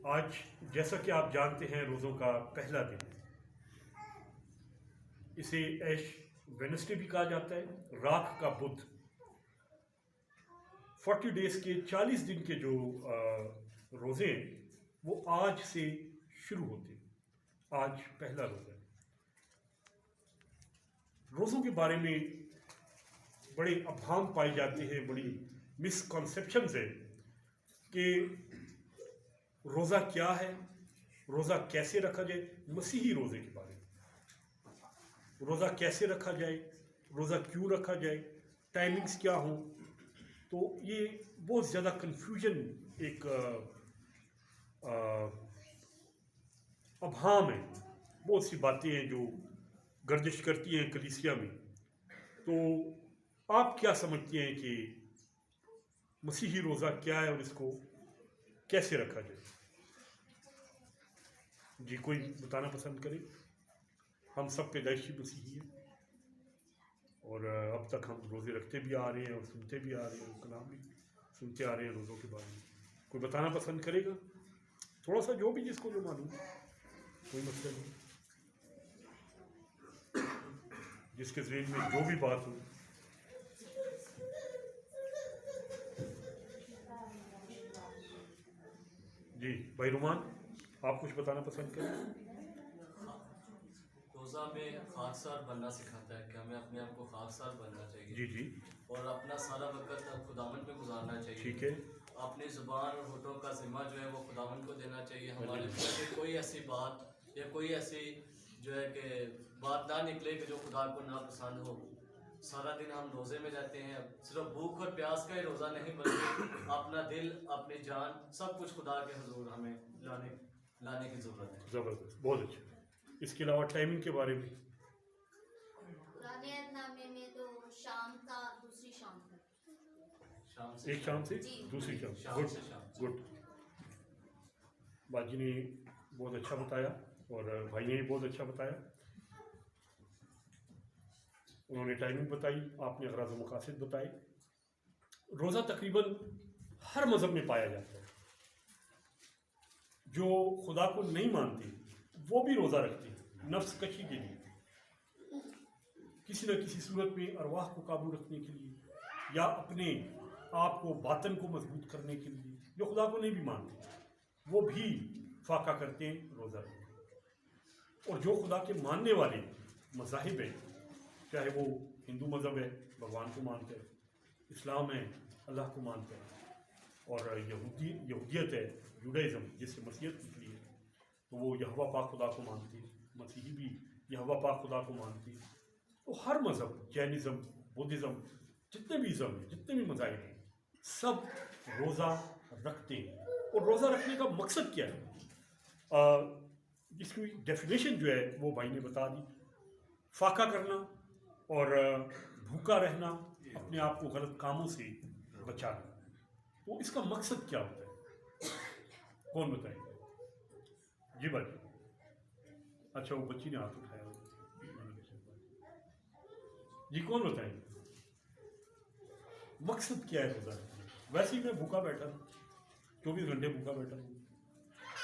आज जैसा कि आप जानते हैं रोज़ों का पहला दिन, इसे ऐश वेडनेसडे भी कहा जाता है, राख का बुध। 40 डेज के 40 दिन के जो रोज़े हैं वो आज से शुरू होते हैं। आज पहला रोज़ा है। रोज़ों के बारे में बड़े अभाम पाए जाते हैं, बड़ी मिसकॉन्सेप्शंस है कि रोज़ा क्या है, रोज़ा कैसे रखा जाए। मसीही रोज़े के बारे में, रोज़ा कैसे रखा जाए, रोज़ा क्यों रखा जाए, टाइमिंग्स क्या हों, तो ये बहुत ज़्यादा कन्फ्यूजन एक अभाम है। बहुत सी बातें हैं जो गर्दिश करती हैं कलीसिया में। तो आप क्या समझते हैं कि मसीही रोज़ा क्या है और इसको कैसे रखा जाए? जी, कोई बताना पसंद करे? हम सब पैदाइशी मसीही हैं और अब तक हम रोज़े रखते भी आ रहे हैं और सुनते भी आ रहे हैं, कलाम भी सुनते आ रहे हैं रोज़ों के बारे में। कोई बताना पसंद करेगा? थोड़ा सा जो भी जिसको जो मालूम, कोई मसला नहीं, जिसके ज़हन में जो भी बात हो। जी भाई रुमान, आप कुछ बताना पसंद करें? रोज़ा में खाकसार बनना सिखाता है कि हमें अपने आप को खाकसार बनना चाहिए। जी जी, और अपना सारा वक्त खुदावन पे गुजारना चाहिए। ठीक है। अपनी ज़ुबान और होठों का जिम्मा जो है वो खुदावन को देना चाहिए। हमारे मुंह से कोई ऐसी बात या कोई ऐसी जो है कि बात ना निकले कि जो खुदा को ना पसंद हो। सारा दिन हम रोज़े में जाते हैं, सिर्फ भूख और प्यास का ही रोज़ा नहीं बल्कि अपना दिल, अपनी जान, सब कुछ खुदा के हुजूर हमें लाने की ज़रूरत है। ज़बरदस्त, बहुत अच्छा। इसके अलावा टाइमिंग के बारे में? पुराने अहदनामे में तो शाम का दूसरी शाम तक, शाम से एक शाम से जी। दूसरी शाम। शाम गुड से शाम। गुड। बाजी ने बहुत अच्छा बताया और भाई ने भी बहुत अच्छा बताया। उन्होंने टाइमिंग बताई, आपने गराज़ व मकासद बताए। रोज़ा तकरीबन हर मज़हब में पाया जाता है। जो खुदा को नहीं मानते वो भी रोज़ा रखते हैं नफ्स कशी के लिए, किसी न किसी सूरत में अरवाह को काबू रखने के लिए या अपने आप को, बातन को मजबूत करने के लिए। जो खुदा को नहीं भी मानते वो भी फाका करते हैं, रोज़ा रखते हैं। और जो खुदा के मानने वाले मज़ाहिब हैं, चाहे वो हिंदू मज़हब है, भगवान को मानते हैं, इस्लाम है, अल्लाह को मानते हैं, और यहूदियत है, जुडाइज़म जिससे मसीहत निकली है, तो वो यहोवा पाक खुदा को मानती है। मसीही भी यहोवा पाक खुदा को मानती है। तो हर मज़हब, जैनिज़म, बुद्धिज़्म, जितने भी इज़म हैं, जितने भी मज़ाहिब हैं, सब रोज़ा रखते हैं। और रोज़ा रखने का मकसद क्या है? जिसकी डेफिनेशन जो है वो भाई ने बता दी। फाका करना और भूखा रहना, अपने आप को गलत कामों से बचाना। तो इसका मकसद क्या होता है? कौन बताएगा? जी भाई। अच्छा, वो बच्ची ने हाथ उठाया। जी, कौन बताएगा मकसद क्या है रोज़ा रखने? वैसे ही मैं भूखा बैठा हूँ, 24 घंटे भूखा बैठा हूँ,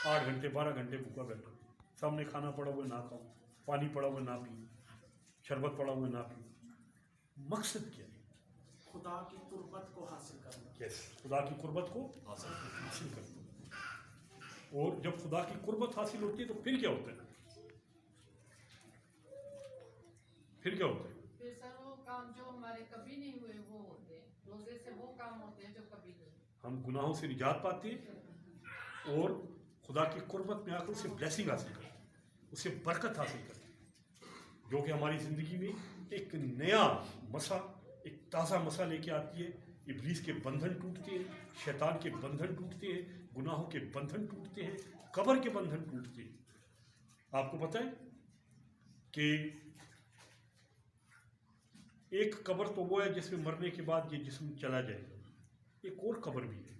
8 घंटे 12 घंटे भूखा बैठा हूँ। सामने खाना पड़ा हुआ ना खाऊं, पानी पड़ा हुआ ना पीऊँ, शरबत पड़ा हुआ ना पीऊँ। मकसद क्या है? खुदा की कुर्बत को हासिल करना। यस, खुदा की कुर्बत को हासिल करना। और जब खुदा की कुर्बत हासिल होती है तो फिर क्या होता है? फिर क्या होता है? फिर सर वो काम जो हमारे कभी नहीं हुए वो होते हैं। रोजे से वो काम होते हैं जो कभी नहीं हुए। हम गुनाहों से निजात पाते हैं और खुदा की कुर्बत में आकर उससे ब्लेसिंग हासिल करते हैं, उससे बरकत हासिल करते हैं, जो कि हमारी ज़िंदगी में एक नया मसा, एक ताज़ा मसा लेके आती है। इब्लीस के बंधन टूटते हैं, शैतान के बंधन टूटते हैं, गुनाहों के बंधन टूटते हैं, कब्र के बंधन टूटते हैं। आपको पता है कि एक कब्र तो वो है जिसमें मरने के बाद ये जिस्म चला जाएगा। एक और कब्र भी है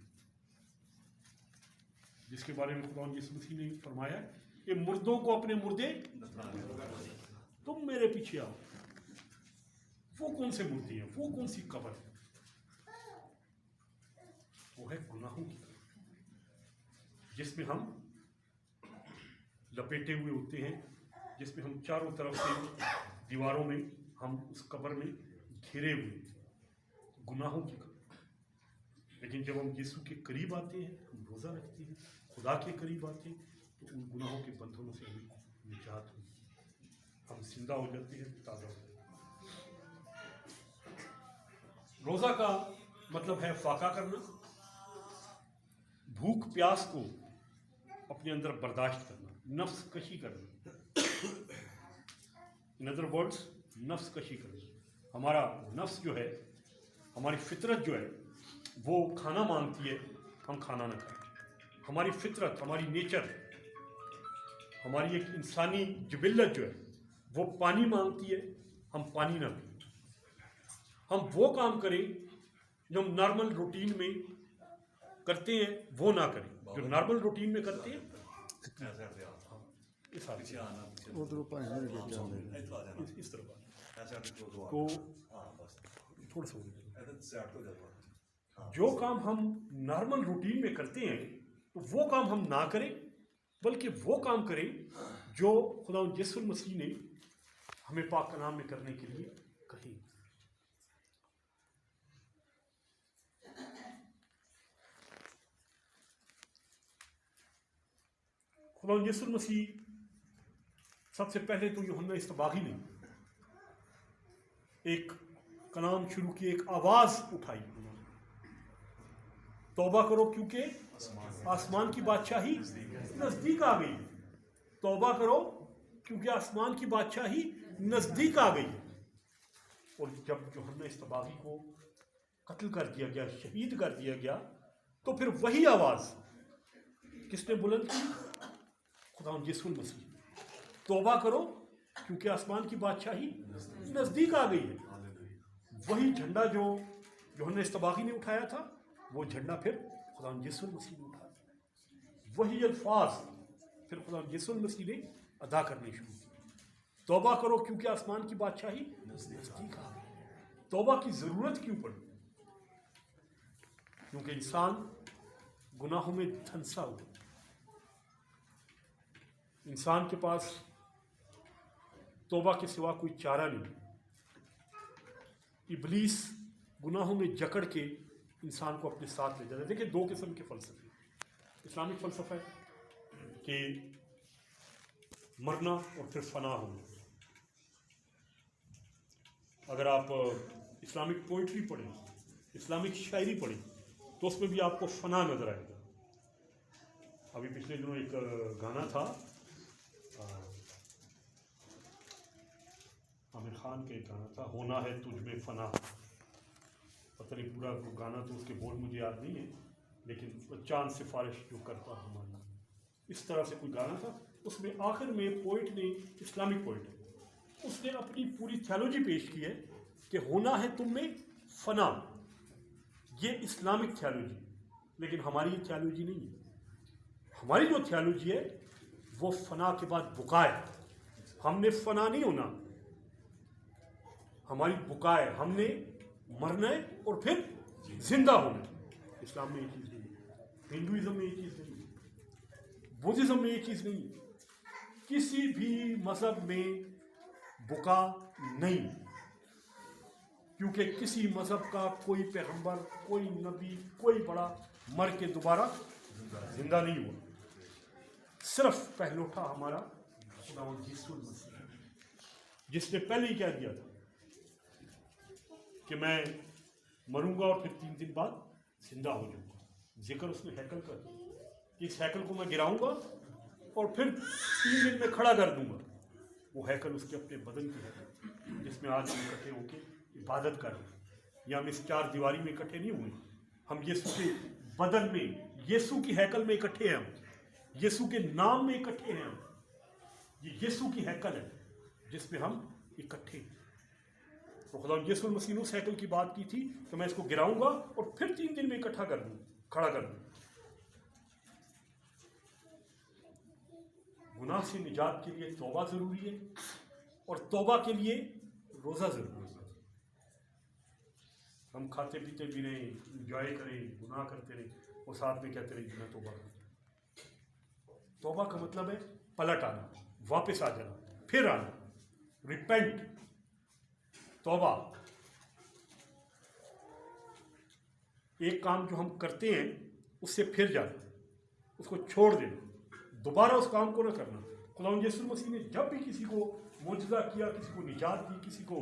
जिसके बारे में खुदा यीशु मसीह ने फरमाया कि मुर्दों को अपने मुर्दे तुम मेरे पीछे आओ। वो कौन से मुर्दे हैं? वो कौन सी कब्र है? वो है गुनाहों की कब्र, जिसमें हम लपेटे हुए होते हैं, जिसमें हम चारों तरफ से दीवारों में हम उस कब्र में घिरे हुए गुनाहों की कब्र। लेकिन जब हम यीशु के करीब आते हैं, हम रोज़ा रखते हैं, खुदा के करीब आते हैं, तो उन गुनाहों के बंधनों से हमें निजात होती है, हम जिंदा हो जाते हैं, ताज़ा हो जाते हैं। रोज़ा का मतलब है फाका करना, भूख प्यास को अपने अंदर बर्दाश्त करना, नफ्स कशी करना। इन अदर वर्ड्स, नफ्स कशी करना। हमारा नफ्स जो है, हमारी फितरत जो है, वो खाना मांगती है, हम खाना ना खाएं। हमारी फितरत, हमारी नेचर, हमारी एक इंसानी जिबिल्लत जो है, वो पानी मांगती है, हम पानी ना पिए। हम वो काम करें जो हम नॉर्मल रूटीन में करते हैं, वो ना करें। जो नॉर्मल रूटीन में करते हैं, इस हाल से इस तरह तो थोड़ा सा जो काम हम नॉर्मल रूटीन में करते हैं, तो वो काम हम ना करें, बल्कि वो काम करें जो खुदा यीशु मसीह ने हमें पाक कलाम में करने के लिए कही। खुदा यीशु मसीह सबसे पहले तो यूहन्ना इस्तबागी ने एक कलाम शुरू की, एक आवाज़ उठाई, तौबा करो क्योंकि आसमान की बादशाही नज़दीक आ गई। तौबा करो क्योंकि आसमान की बादशाही नज़दीक आ गई। और जब यूहन्ना इस्तबागी को कत्ल कर दिया गया, शहीद कर दिया गया, तो फिर वही आवाज़ किसने बुलंद की? खुदा यीशु मसीह। तौबा करो क्योंकि आसमान की बादशाही नज़दीक आ गई है। वही झंडा जो यूहन्ना इस्तबागी ने उठाया था, वो झंडा फिर खुदा यीशु मसीह ने उठाया। वही अल्फाज फिर खुदा यीशु मसीह ने अदा करने शुरू किए। तौबा करो क्योंकि आसमान की बादशाही नज़दीक आ गई। तौबा की ज़रूरत क्यों पड़ी? क्योंकि इंसान गुनाहों में धंसा हुआ। इंसान के पास तौबा के सिवा कोई चारा नहीं। इब्लीस गुनाहों में जकड़ के इंसान को अपने साथ ले जाता है। देखिए, दो किस्म के फ़लसफे। इस्लामिक फ़लसफ़ा है कि मरना और फिर फना होना। अगर आप इस्लामिक पोइट्री पढ़ें, इस्लामिक शायरी पढ़ें, तो उसमें भी आपको फना नज़र आएगा। अभी पिछले दिनों एक गाना था, आमिर खान का एक गाना था, होना है तुझ में फना। पता नहीं पूरा गाना तो उसके बोल मुझे याद नहीं है, लेकिन चांद सिफारिश जो करता हमारा, इस तरह से कोई गाना था। उसमें आखिर में पोइट ने, इस्लामिक पोइट है, उसने अपनी पूरी थियोलॉजी पेश की है कि होना है तुम में फना। ये इस्लामिक थियोलॉजी, लेकिन हमारी ये थियोलॉजी नहीं है। हमारी जो थियोलॉजी है वो फना के बाद बुका है। हमने फना नहीं होना, हमारी बुका है। हमने मरना है और फिर जिंदा होना है। इस्लाम में ये चीज़ नहीं है, हिंदुइज्म में ये चीज़ नहीं है, बुद्धिज्म में ये चीज़ नहीं है, किसी भी मज़हब में बुका नहीं। क्योंकि किसी मज़हब का कोई पैगंबर, कोई नबी, कोई बड़ा मर के दोबारा जिंदा नहीं हुआ। सिर्फ पहलोठा हमारा खुदा यीशु मसीह, जिसने पहले ही कह दिया था कि मैं मरूंगा और फिर 3 दिन बाद जिंदा हो जाऊंगा। जिक्र उसने हैकल का कि इस हैकल को मैं गिराऊंगा और फिर 3 दिन में खड़ा कर दूंगा। वो हैकल उसके अपने बदन की हैकल, जिसमें आज हम इकट्ठे होकर इबादत कर रहे हैं। या हम इस 4 दीवारी में इकट्ठे नहीं हुए, हम यीशु के बदन में, यीशु की हैकल में इकट्ठे हैं। हम यीशु के नाम में इकट्ठे हैं। ये यीशु की हैकल है जिसमें हम इकट्ठे हैं। तो खुदा यीशु मसीह ने उस हैकल की बात की थी कि मैं इसको गिराऊंगा और फिर 3 दिन में इकट्ठा कर दूँ, खड़ा कर दूँ। गुनाह से निजात के लिए तौबा ज़रूरी है और तौबा के लिए रोज़ा ज़रूरी है। हम खाते पीते भी रहें, इंजॉय करें, गुनाह करते रहें और साथ में कहते रहें मैं तौबा करूँ। तौबा का मतलब है पलट आना, वापस आ जाना, फिर आना, रिपेंट, तौबा। एक काम जो हम करते हैं उससे फिर जाना, उसको छोड़ देना, दोबारा उस काम को न करना। खुदावंद यीशु मसीह ने जब भी किसी को मौजूदा किया, किसी को निजात दी, किसी को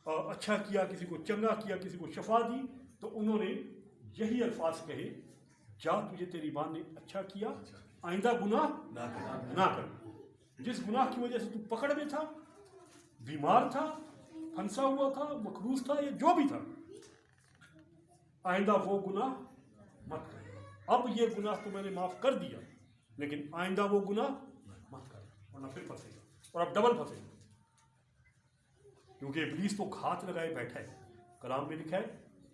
अच्छा किया, किसी को चंगा किया, किसी को शफा दी, तो उन्होंने यही अल्फाज कहे, जा तुझे तेरी माँ ने अच्छा किया, आइंदा गुनाह ना कर। जिस गुनाह की वजह से तू पकड़ में था, बीमार था, फंसा हुआ था, मकरूज था, या जो भी था, आइंदा वो गुनाह मत कर। अब ये गुनाह तो मैंने माफ कर दिया, लेकिन आइंदा वो गुनाह मत कर, वरना फिर फंसेगा, और अब डबल फंसेगा। क्योंकि इब्लीस तो घात लगाए बैठा है। कलाम में लिखा है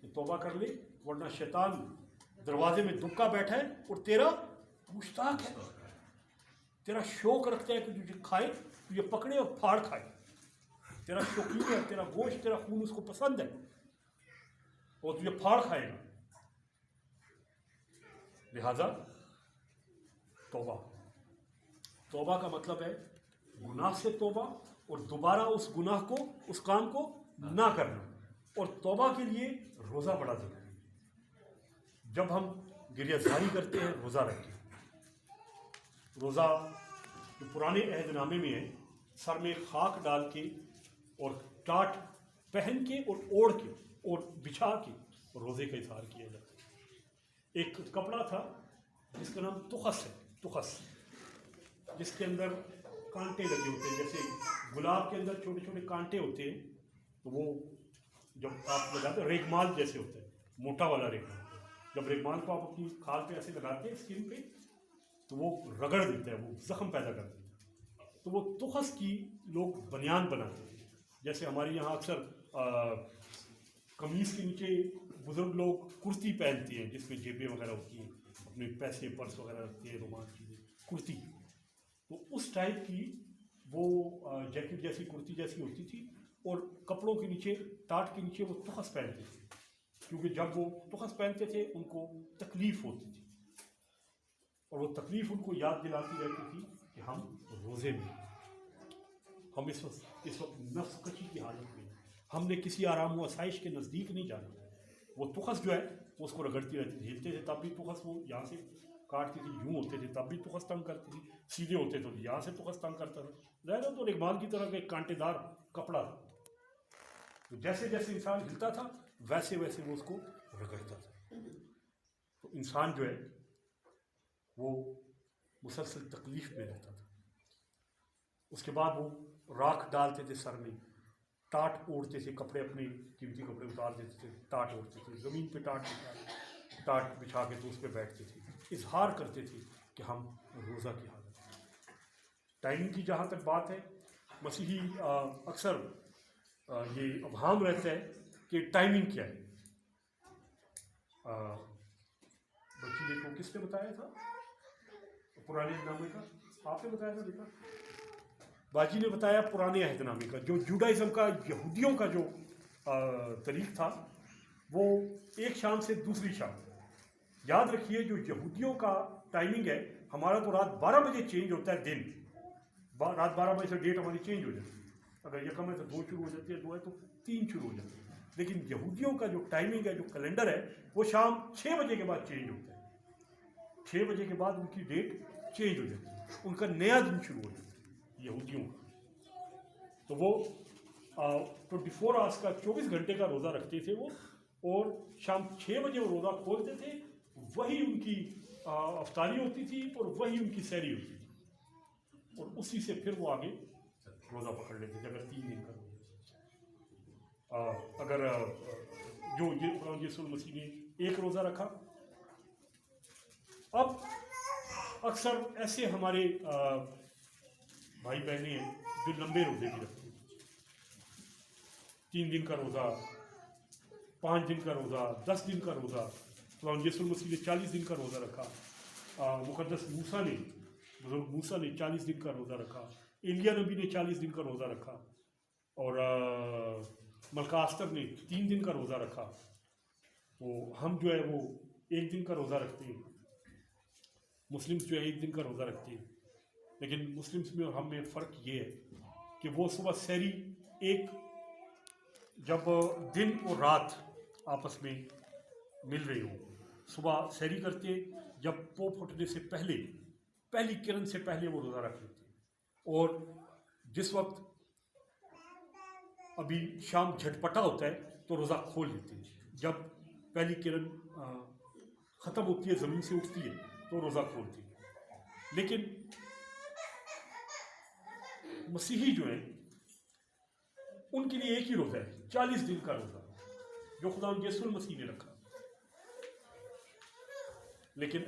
कि तौबा कर ले, वरना शैतान दरवाजे में दुबका बैठा है और तेरा मुश्ताक है, तेरा शौक रखता है कि तुझे खाए, तुझे पकड़े और फाड़ खाए। तेरा शौकीन है, तेरा गोश्त, तेरा खून उसको पसंद है और तुझे फाड़ खाएगा। लिहाजा तौबा, तौबा का मतलब है गुनाह से तौबा, और दोबारा उस गुनाह को, उस काम को ना करना। और तौबा के लिए रोज़ा बड़ा जरूरी है। जब हम गिरयाजारी करते हैं, रोज़ा रखें। रोज़ा जो पुराने अहदनामे में है, सर में खाक डाल के और टाट पहन के और ओढ़ के और बिछा के रोज़े का इज़हार किया जाता है। एक कपड़ा था जिसका नाम तुखस है, तुखस, जिसके अंदर कांटे लगे होते हैं। जैसे गुलाब के अंदर छोटे छोटे कांटे होते हैं, तो वो जब आप लगाते हैं, रेगमाल जैसे होता है, मोटा वाला रेगमाल। जब रेगमाल को आप अपनी खाल पे ऐसे लगाते हैं स्किन पे, तो वो रगड़ देता है, वो जख्म पैदा कर देता है। तो वो तुखस की लोग बनियान बनाते हैं। जैसे हमारे यहाँ अक्सर कमीज़ के नीचे बुजुर्ग लोग कुर्ती पहनती हैं, जिसमें जेबें वगैरह होती हैं, अपने पैसे पर्स वगैरह रखती है, रुमाल चीज़ें, कुर्ती। तो उस टाइप की वो जैकेट जैसी, कुर्ती जैसी होती थी, और कपड़ों के नीचे, टाट के नीचे वो तुखस पहनते थे, क्योंकि जब वो तुखस पहनते थे उनको तकलीफ़ होती थी, और वो तकलीफ़ उनको याद दिलाती रहती थी कि हम रोज़े में, हम इस वक्त नफ्स कशी की हालत में, हमने किसी आराम व आसाइश के नज़दीक नहीं जाना। वो तुखस जो है वो उसको रगड़ती रहती थी। हिलते थे तब भी तुखस वो यहाँ से काटती थी, यूँ होते थे तब भी तुखस तंग करती थी, सीधे होते तो यहाँ से तुखस तंग करता था। ज़ाहिर तो रेगमाल की तरह का एक कांटेदार कपड़ा था। तो जैसे जैसे इंसान हिलता था वैसे वैसे वो उसको रगड़ता था। तो इंसान जो है वो मुसलसल तकलीफ़ में रहता था। उसके बाद वो राख डालते थे सर में, टाट ओढ़ते थे, कपड़े अपने कीमती कपड़े उतार देते थे, टाट ओढ़ते थे, ज़मीन पे टाट बिछा के तो उस पर बैठते थे, इजहार करते थे कि हम रोज़ा की हालत में। टाइमिंग की जहाँ तक बात है, मसीही अक्सर ये अवहाम रहता है कि टाइमिंग क्या है। बच्ची देखो किसने बताया था, पुराने अहदनामे का आपने बताया था बेटा, बाजी ने बताया पुराने अहदनामे का। जो जुडाइज़म का, यहूदियों का जो तरीक़ था, वो एक शाम से दूसरी शाम। याद रखिए जो यहूदियों का टाइमिंग है, हमारा तो रात 12 बजे चेंज होता है दिन, रात 12 बजे से डेट हमारी चेंज हो जाती है। अगर यकम है तो 2 शुरू हो जाती है, 2 है तो 3 शुरू हो जाती है। लेकिन यहूदियों का जो टाइमिंग है, जो कैलेंडर है, वो शाम 6 बजे के बाद चेंज होता है। 6 बजे के बाद उनकी डेट चेंज हो जाती है, उनका नया दिन शुरू हो जाता है यहूदियों का। तो वो 24 आवर्स का, 24 घंटे का रोज़ा रखते थे वो, और शाम 6 बजे वो रोज़ा खोलते थे। वही उनकी अफ्तारी होती थी और वही उनकी सहरी होती थी, और उसी से फिर वो आगे रोज़ा पकड़ लेते थे। अगर 3 दिन का रोज़ा, अगर जो यीशु मसीह ने एक रोज़ा रखा। अब अक्सर ऐसे हमारे भाई बहनें हैं जो लंबे रोज़े भी रखते हैं, 3 दिन का रोज़ा, 5 दिन का रोज़ा, 10 दिन का रोज़ा। तो यीशु मसीह ने 40 दिन का रोज़ा रखा। मुकद्दस मूसा ने, बुजुर्ग मूसा ने 40 दिन का रोज़ा रखा। एलिया नबी ने 40 दिन का रोज़ा रखा, और मलकास्तर ने 3 दिन का रोज़ा रखा। तो हम जो है वो 1 दिन का रोज़ा रखते हैं, मुस्लिम जो है 1 दिन का रोज़ा रखते हैं। लेकिन मुस्लिम्स में और हम में फ़र्क ये है कि वो सुबह सहरी एक, जब दिन और रात आपस में मिल रही हो, सुबह सहरी करते, जब पोप फुटने से पहले, पहली किरण से पहले वो रोज़ा रख लेते, और जिस वक्त अभी शाम झटपटा होता है तो रोज़ा खोल लेते हैं। जब पहली किरण ख़त्म होती है, ज़मीन से उठती है, तो रोज़ा खोलती है। लेकिन मसीही जो है उनके लिए एक ही रोज़ा है, 40 दिन का रोज़ा, जो खुदा यीशु मसीह ने रखा। लेकिन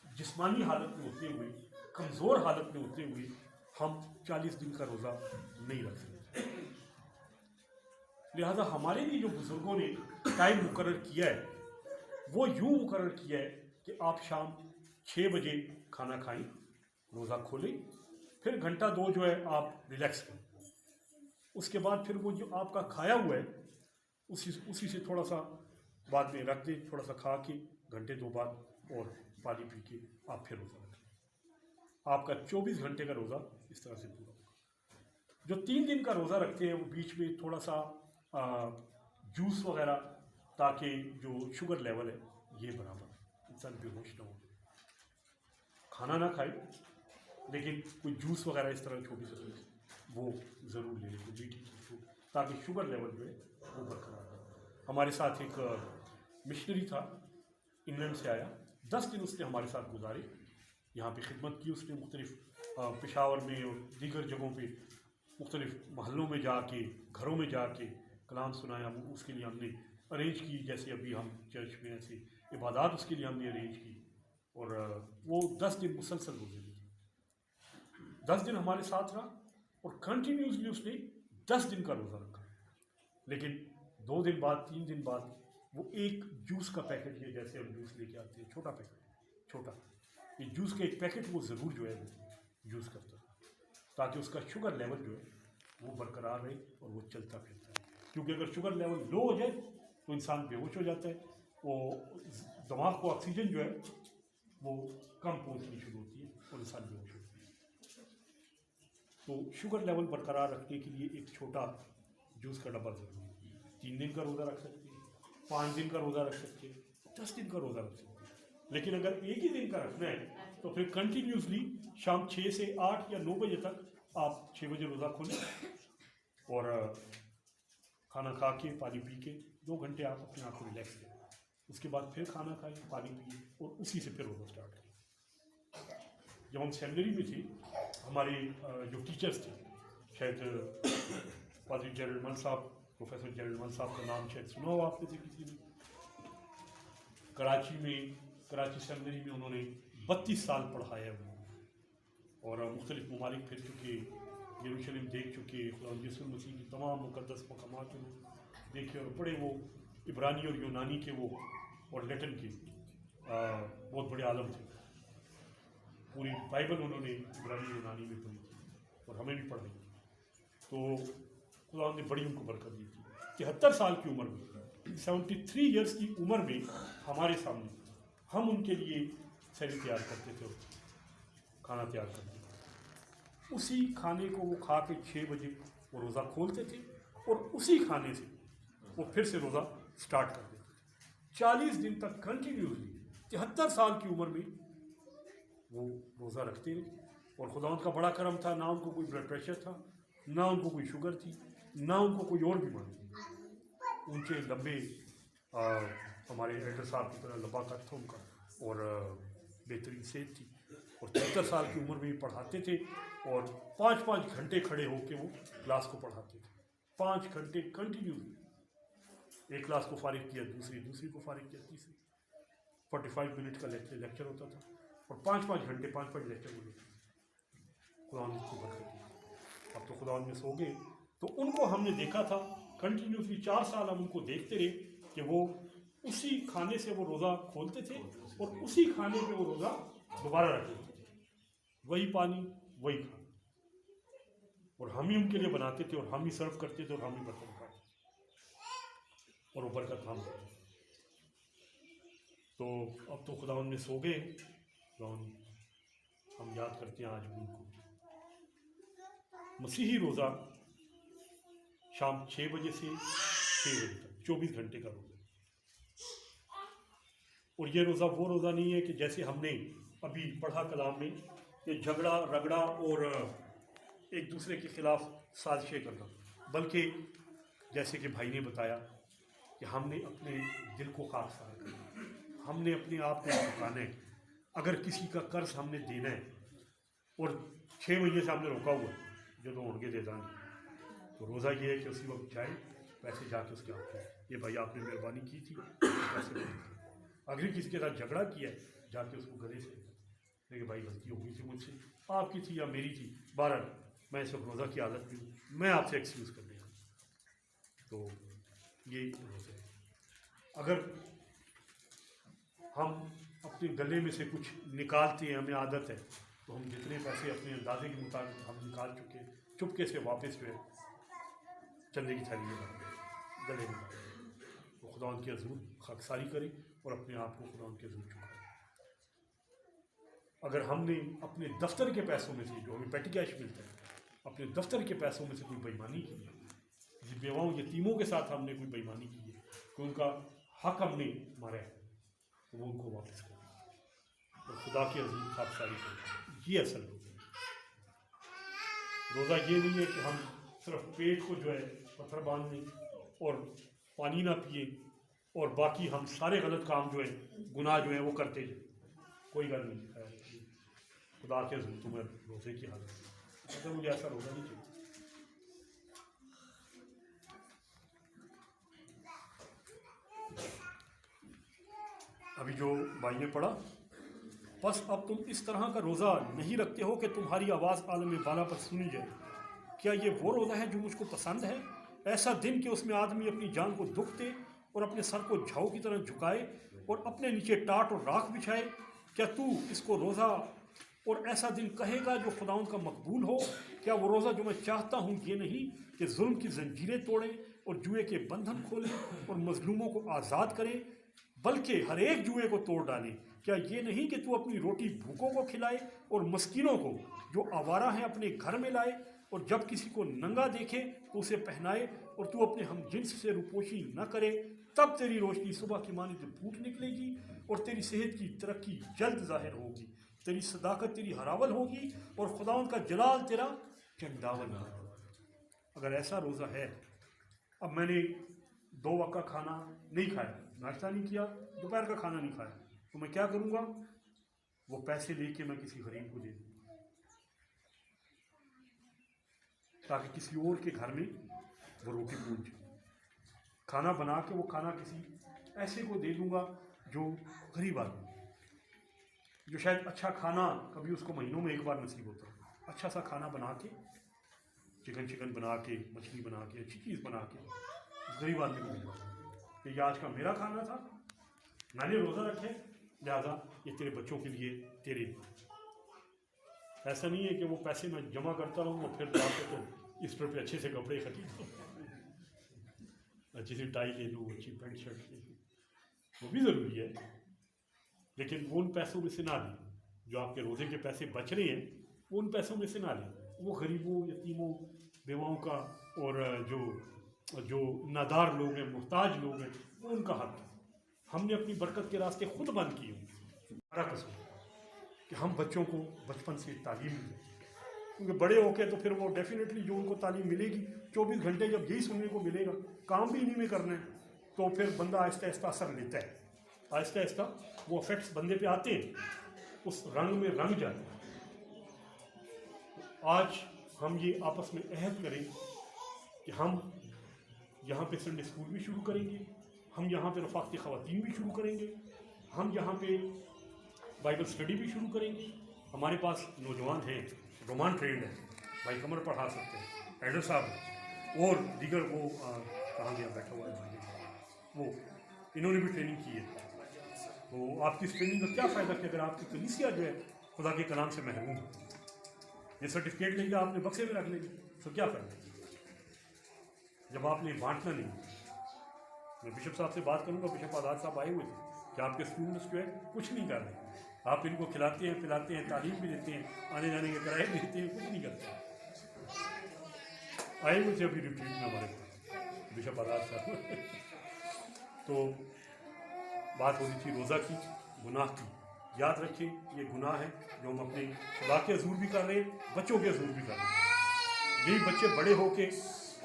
जिस्मानी हालत में होते हुए, कमज़ोर हालत में होते हुए, हम 40 दिन का रोज़ा नहीं रख सकते। लिहाजा हमारे लिए जो बुज़ुर्गों ने टाइम मुकर्रर किया है, वो यूँ मुकर्रर किया है कि आप शाम 6 बजे खाना खाएं, रोज़ा खोलें, फिर घंटा 2 जो है आप रिलैक्स करें। उसके बाद फिर वो जो आपका खाया हुआ है उसी से थोड़ा सा बाद में रख दें, थोड़ा सा खा के घंटे 2 बाद, और पानी पी के आप फिर रोज़ा रखें। आपका 24 घंटे का रोज़ा इस तरह से पूरा होगा। जो 3 दिन का रोज़ा रखते हैं वो बीच में थोड़ा सा जूस वगैरह, ताकि जो शुगर लेवल है ये बराबर, इंसान बेहोश ना हो, खाना ना खाए, लेकिन कोई जूस वगैरह इस तरह छोटी सी चीज़ वो ज़रूर ले लें, मीठी चीज़, ताकि शुगर लेवल जो है वो बरकरार रहे। हमारे साथ एक मिशनरी था, इंग्लैंड से आया, 10 दिन उसने हमारे साथ गुजारे, यहाँ पे खिदमत की उसने, मुख्तलिफ पेशावर में और दीगर जगहों पे मुख्तलिफ महलों में जाके, घरों में जाके कलाम सुनाया। उसके लिए हमने अरेंज की, जैसे अभी हम चर्च में ऐसे इबादत उसके लिए हमने अरेंज की, और वो 10 दिन मुसलसल गुजरे। 10 दिन हमारे साथ रहा और कंटिन्यूसली उसने 10 दिन का रोज़ा रखा। लेकिन 2 दिन बाद, 3 दिन बाद वो एक जूस का पैकेट, ये जैसे हम जूस लेके आते हैं, छोटा पैकेट, छोटा, ये जूस का एक पैकेट वो ज़रूर जो है यूज़ करता था, ताकि उसका शुगर लेवल जो है वो बरकरार रहे और वो चलता फिरता है। क्योंकि अगर शुगर लेवल लो हो जाए तो इंसान बेहोश हो जाता है, वो दिमाग को ऑक्सीजन जो है वो कम पहुँचनी शुरू होती है और इंसान बेहोश होता है। तो शुगर लेवल बरकरार रखने के लिए एक छोटा जूस का डब्बा ज़रूरी है। 3 दिन का रोज़ा रख सकते हैं, 5 दिन का रोज़ा रख सकते हैं, 10 दिन का रोज़ा रख सकते हैं। लेकिन अगर एक ही दिन का रखना है तो फिर कंटिन्यूसली शाम 6 से 8 या 9 बजे तक आप 6 बजे रोज़ा खोलें, और खाना खा के, पानी पी के 2 घंटे आप अपने आप को रिलैक्स करें। उसके बाद फिर खाना खाएं, पानी पिए, और उसी से फिर रोज़ा स्टार्ट करें। जब हम सेमिनरी में थे, हमारे जो टीचर्स थे, शायद पादरी जेरलमन साहब, प्रोफेसर जेरलमन साहब का नाम शायद सुना हो आपने से किसी ने। कराची सेमिनरी में उन्होंने 32 साल पढ़ाया है, और मुख्तलिफ ममालिक फिर चुके, यरूशलेम देख चुके, खुदा यीशु मसीह की तमाम मुक़द्दस मकामात देखे और पढ़े। वो इब्रानी और यूनानी के वो और लैटिन के बहुत बड़े आलम थे। पूरी बाइबल उन्होंने इब्रानी यूनानी में पढ़ी थी और हमें भी पढ़ाई थी। तो खुदा ने बड़ी उनको बरकत दी थी। 73 साल की उम्र में, 73 ईयर्स की उम्र में हमारे सामने हम उनके लिए सैली तैयार करते थे, खाना तैयार करते थे। उसी खाने को वो खा के 6 बजे वो रोज़ा खोलते थे, और उसी खाने से वो फिर से रोज़ा स्टार्ट कर देते थे। 40 दिन तक कंटिन्यूसली 73 साल की उम्र में वो रोज़ा रखते रहे। और खुदा उनका बड़ा करम था, ना उनको कोई ब्लड प्रेशर था, ना उनको कोई शुगर थी, ना उनको कोई और बीमारी थी। ऊंचे लंबे हमारे एल्डर साहब की तरह लंबा कद था उनका, और बेहतरीन सेहत थी। और 73 साल की उम्र में पढ़ाते थे, और 5-5 घंटे खड़े होकर वो क्लास को पढ़ाते थे। 5 घंटे कंटिन्यू, एक क्लास को फारिग किया, दूसरी को फारिग किया, तीसरी। 45 मिनट का लेक्चर होता था, और 5-5 घंटे 5-5 लेक्चर होते थे। खुदा ने इसको बरकत दी। अब तो खुदा में सो गए, तो उनको हमने देखा था कंटिन्यूसली 4 साल हम उनको देखते रहे कि वो उसी खाने से वो रोज़ा खोलते थे, और उसी खाने पे वो रोज़ा दोबारा रखते थे। वही पानी, वही खाना, और हम ही उनके लिए बनाते थे, और हम ही सर्व करते थे, और हम ही बर्तन खाते, और वो बरकत हम। तो अब तो खुदा में सो गए, हम याद करते हैं आज भी उनको। मसीही रोज़ा शाम 6 बजे से 6 बजे तक 24 घंटे का रोज़ा। और ये रोज़ा वो रोज़ा नहीं है कि जैसे हमने अभी पढ़ा कलाम में कि झगड़ा रगड़ा और एक दूसरे के खिलाफ साजिशें करना, बल्कि जैसे कि भाई ने बताया कि हमने अपने दिल को खाकसार करना, हमने अपने आप को झुकाना है। अगर किसी का कर्ज हमने देना है और 6 महीने से हमने रोका हुआ जो तो होंगे दे देंगे, तो रोज़ा ये है कि उसी वक्त जाए पैसे जाके उसके हाथ में, ये भाई आपने मेहरबानी की थी पैसे दे दीजिए। अगर किसी के साथ झगड़ा किया है जाके उसको गले से देखिए भाई गलती हो गई थी मुझसे, आपकी थी या मेरी थी, बहरहाल मैं इस वक्त रोज़ा की हालत में हूँ, मैं आपसे एक्सक्यूज़ कर लिया। तो ये रोज़ा है। अगर हम अपने गले में से कुछ निकालते हैं, हमें आदत है, तो हम जितने पैसे अपने अंदाजे के मुताबिक हम निकाल चुके हैं, चुपके से वापस जो है चंदे की थैली में गले में, तो खुदा उनकी हजूर खाकसारी करें और अपने आप को खुदा उनके हजूर चुकाएं। अगर हमने अपने दफ्तर के पैसों में से, जो हमें पेटी कैश मिलता है, अपने दफ्तर के पैसों में से कोई बेईमानी की है, किसी बेवाओं यतीमों के साथ हमने कोई बेईमानी की है, कोई उनका हक हमने मारा है, तो वो उनको वापस करें और खुदा की हजूर खाकसारी करें। ये असल रोज़ा है। रोज़ा ये नहीं है कि हम सिर्फ पेट को जो है पत्थर बांध लें और पानी ना पिए और बाकी हम सारे गलत काम जो है गुनाह जो है वो करते जाए। कोई गल नहीं है, खुदा के हजूर तुम्हें रोज़े की हालत है, तो मुझे ऐसा रोज़ा नहीं चाहिए। अभी जो भाई ने पढ़ा, बस अब तुम इस तरह का रोज़ा नहीं रखते हो कि तुम्हारी आवाज़ आलम बाला पर सुनी जाए। क्या ये वो रोज़ा है जो मुझको पसंद है? ऐसा दिन कि उसमें आदमी अपनी जान को दुख दे और अपने सर को झाऊ की तरह झुकाए और अपने नीचे टाट और राख बिछाए। क्या तू इसको रोज़ा और ऐसा दिन कहेगा जो खुदाउन का मकबूल हो? क्या वो रोज़ा जो मैं चाहता हूँ ये नहीं कि जुल्म की जंजीरें तोड़े और जुए के बंधन खोले और मजलूमों को आज़ाद करे, बल्कि हर एक जुए को तोड़ डाले। क्या ये नहीं कि तू अपनी रोटी भूखों को खिलाए और मस्कीनों को जो आवारा हैं अपने घर में लाए, और जब किसी को नंगा देखे तो उसे पहनाए, और तू अपने हम जिन्स से रुपोशी न करे, तब तेरी रोशनी सुबह की मानी से फूट निकलेगी और तेरी सेहत की तरक्की जल्द जाहिर होगी, तेरी सदाकत तेरी हरावल होगी और खुदावंद का जलाल तेरा चंडावल होगा। अगर ऐसा रोज़ा है, अब मैंने 2 वक्त का खाना नहीं खाया, नाश्ता नहीं किया, दोपहर का खाना नहीं खाया, तो मैं क्या करूँगा? वो पैसे लेके मैं किसी गरीब को दे दूँ ताकि किसी और के घर में वो रोटी पहुँचे। खाना बना के वो खाना किसी ऐसे को दे दूँगा जो गरीब आदमी, जो शायद अच्छा खाना कभी उसको महीनों में एक बार नसीब होता है। अच्छा सा खाना बना के, चिकन बना के, मछली बना के, अच्छी चीज़ बना के उस गरीब आदमी को मिलवा कि ये आज का मेरा खाना था, मैंने रोज़ा रखे, लिहाजा ये तेरे बच्चों के लिए तेरे लिए। ऐसा नहीं है कि वो पैसे मैं जमा करता रहूँ और फिर जाके तो इस पर अच्छे से कपड़े खरीदूँ, अच्छी सी टाई ले लूँ, अच्छी पैंट शर्ट ले लूँ, वो भी ज़रूरी है, लेकिन वो उन पैसों में से ना लें। जो आपके रोज़े के पैसे बच रहे हैं वो उन पैसों में से ना लें, वो गरीबों, यतीमों, बेवाओं का और जो नादार लोग हैं, मुहताज लोग हैं, वो उनका हक है। हमने अपनी बरकत के रास्ते खुद बंद किए हैं। हमारा कसूर कि हम बच्चों को बचपन से तालीम दें, क्योंकि बड़े होके तो फिर वो डेफिनेटली जो उनको तालीम मिलेगी 24 घंटे जब यही सुनने को मिलेगा, काम भी इन्हीं में करना है, तो फिर बंदा आहिस्ता आहिस्ता असर लेता है, आहिस्ता आहिस्ता वो इफेक्ट्स बंदे पे आते हैं, उस रंग में रंग जाते हैं। आज हम ये आपस में अहद करें कि हम यहाँ पे संडे स्कूल भी शुरू करेंगे, हम यहाँ पे रफ़ाक़त ख़वातीन भी शुरू करेंगे, हम यहाँ पे बाइबल स्टडी भी शुरू करेंगे। हमारे पास नौजवान हैं, रोमान ट्रेंड है, भाई कमर पढ़ा सकते हैं, एल्डर साहब और दीगर वो कहाँ गया बैठा हुआ है भाई, वो इन्होंने भी ट्रेनिंग की है। तो आपकी इस ट्रेनिंग का क्या फ़ायदा कि अगर आपकी कलीसिया जो है खुदा के कलाम से महरूम है, ये सर्टिफिकेट लेके आपने बक्से में रख लेंगे, तो क्या फ़ायदा जब आपने बांटना नहीं। मैं बिशप साहब से बात करूँगा, बिशप आज़ाद साहब आए हुए थे कि आपके स्टूडेंट्स जो है कुछ नहीं कर रहे, आप इनको खिलाते हैं, पिलाते हैं, तालीम भी देते हैं, आने जाने के किराए भी देते हैं, कुछ नहीं करते। आए हुए थे अभी रिट्रीट में हमारे पास बिशप आजाद साहब तो बात हो रही थी रोज़ा की, गुनाह की। याद रखें ये गुनाह है जो हम अपने खुदा के हज़ूर भी कर रहे हैं, बच्चों के हज़ूर भी कर रहे हैं। यही बच्चे बड़े होके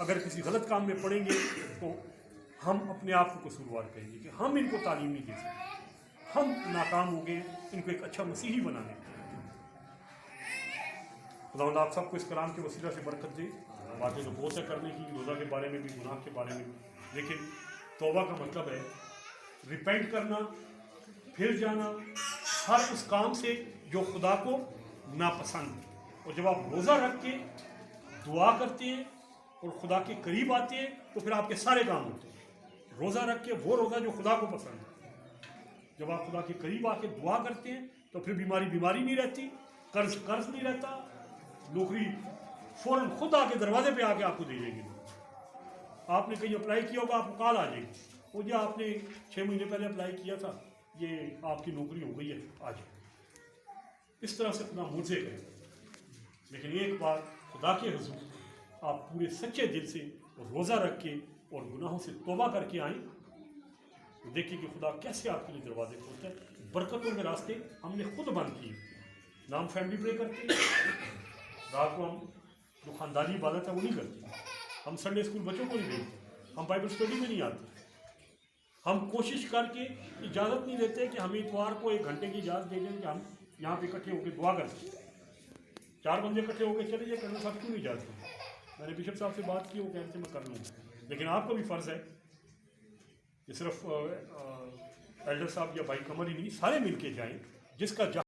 अगर किसी गलत काम में पड़ेंगे तो हम अपने आप को कसूरवार कहेंगे कि हम इनको तालीम नहीं दे सकते, हम नाकाम हो गए इनको एक अच्छा मसीही बनाने। खुदावंद आप सबको इस कलाम के वसीला से बरकत दे। बातें तो बहुत है करने की, रोज़ा के बारे में भी, गुनाह के बारे में भी, लेकिन तौबा का मतलब है रिपेंट करना, फिर जाना हर उस काम से जो खुदा को नापसंद है। और जब आप रोज़ा रख के दुआ करते हैं और खुदा के करीब आते हैं तो फिर आपके सारे काम होते हैं। रोज़ा रख के वो रोज़ा जो खुदा को पसंद है। जब आप खुदा के करीब आके दुआ करते हैं तो फिर बीमारी नहीं रहती, कर्ज नहीं रहता, नौकरी फ़ौरन खुद आके दरवाजे पे आके आपको दे देंगे। आपने कहीं अप्लाई किया होगा, आपको कॉल आ जाएगी, वो जो आपने 6 महीने पहले अप्लाई किया था, ये आपकी नौकरी हो गई है, आ जाए। इस तरह से अपना मुझे करें। लेकिन एक बार खुदा के हुजूर आप पूरे सच्चे दिल से रोज़ा रख के और गुनाहों से तौबा करके आएँ तो देखिए कि खुदा कैसे आपके लिए दरवाजे खोलता है। बरकतों के रास्ते हमने खुद बंद किए। नाम फैमिली प्रे करते हैं, रात को हम जो ख़ानदानी इबादत है वो नहीं करते, हम संडे स्कूल बच्चों को नहीं भेजते, हम बाइबल स्टडी में नहीं आते, हम कोशिश करके इजाज़त नहीं देते कि हमें इतवार को 1 घंटे की इजाज़त दे दें कि हम यहाँ पे इकट्ठे होकर दुआ करते। 4 बंदे इकट्ठे होकर चले जाए, कर्नल साहब क्यों नहीं जाते? मैंने बिशप साहब से बात की, वो कहते मैं कर लूँगा। लेकिन आपका भी फ़र्ज़ है कि सिर्फ एल्डर साहब या भाई कमर ही नहीं, सारे मिल के जाएँ, जिसका